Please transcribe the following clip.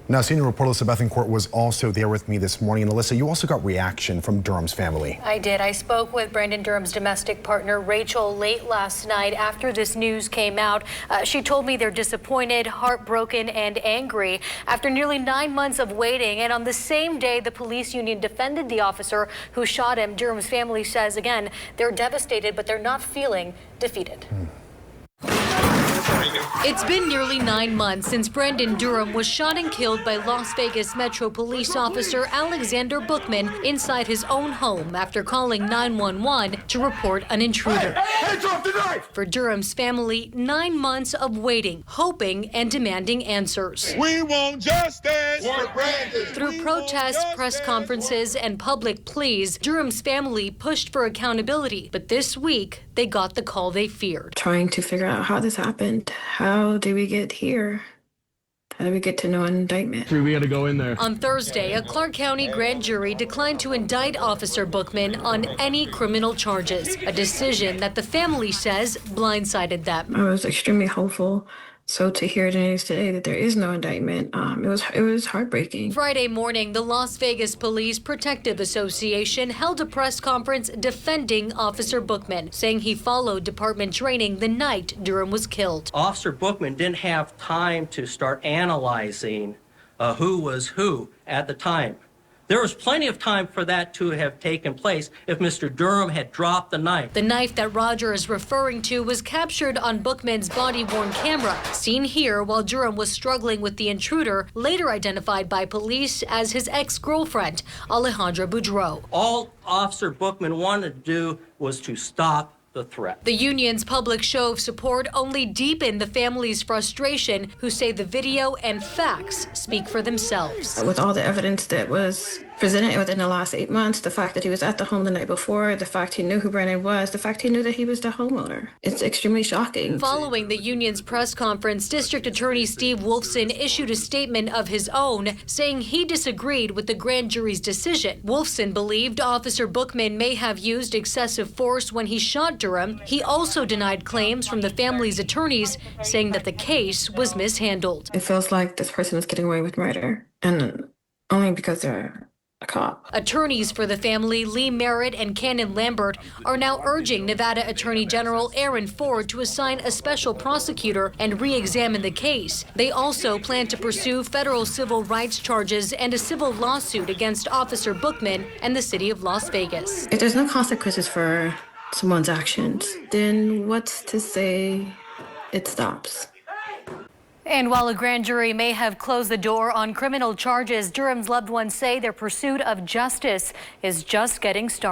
Now, senior reporter Alyssa Bethencourt was also there with me this morning. And Alyssa, you also got reaction from Durham's family. I did. I spoke with Brandon Durham's domestic partner, Rachel, late last night after this news came out. She told me they're disappointed, heartbroken, and angry after nearly 9 months of waiting. And on the same day, the police union defended the officer who shot him. Durham's family says, again, they're devastated, but they're not feeling defeated. It's been nearly 9 months since Brandon Durham was shot and killed by Las Vegas Metro Police Officer Alexander Bookman inside his own home after calling 911 to report an intruder. Hands off the knife! For Durham's family, 9 months of waiting, hoping and demanding answers. We want justice for Brandon. Through protests, press conferences, and public pleas, Durham's family pushed for accountability. But this week, they got the call they feared. Trying to figure out how this happened. How did we get here? How did we get to no indictment? We got to go in there. On Thursday, a Clark County grand jury declined to indict Officer Bookman on any criminal charges, a decision that the family says blindsided them. I was extremely hopeful. So to hear the news today that there is no indictment, it was heartbreaking. Friday morning, the Las Vegas Police Protective Association held a press conference defending Officer Bookman, saying he followed department training the night Durham was killed. Officer Bookman didn't have time to start analyzing who was who at the time. There was plenty of time for that to have taken place if Mr. Durham had dropped the knife. The knife that Roger is referring to was captured on Bookman's body-worn camera, seen here while Durham was struggling with the intruder, later identified by police as his ex-girlfriend, Alejandra Boudreau. All Officer Bookman wanted to do was to stop the threat. The union's public show of support only deepened the family's frustration, who say the video and facts speak for themselves. With all the evidence that was presented within the last 8 months, the fact that he was at the home the night before, the fact he knew who Brandon was, the fact he knew that he was the homeowner. It's extremely shocking. Following the union's press conference, District Attorney Steve Wolfson issued a statement of his own, saying he disagreed with the grand jury's decision. Wolfson believed Officer Bookman may have used excessive force when he shot Durham. He also denied claims from the family's attorneys, saying that the case was mishandled. It feels like this person is getting away with murder, and only because they're a cop. Attorneys for the family, Lee Merritt and Cannon Lambert, are now urging Nevada Attorney General Aaron Ford to assign a special prosecutor and re-examine the case. They also plan to pursue federal civil rights charges and a civil lawsuit against Officer Bookman and the city of Las Vegas. If there's no consequences for someone's actions, then what's to say it stops? And while a grand jury may have closed the door on criminal charges, Durham's loved ones say their pursuit of justice is just getting started.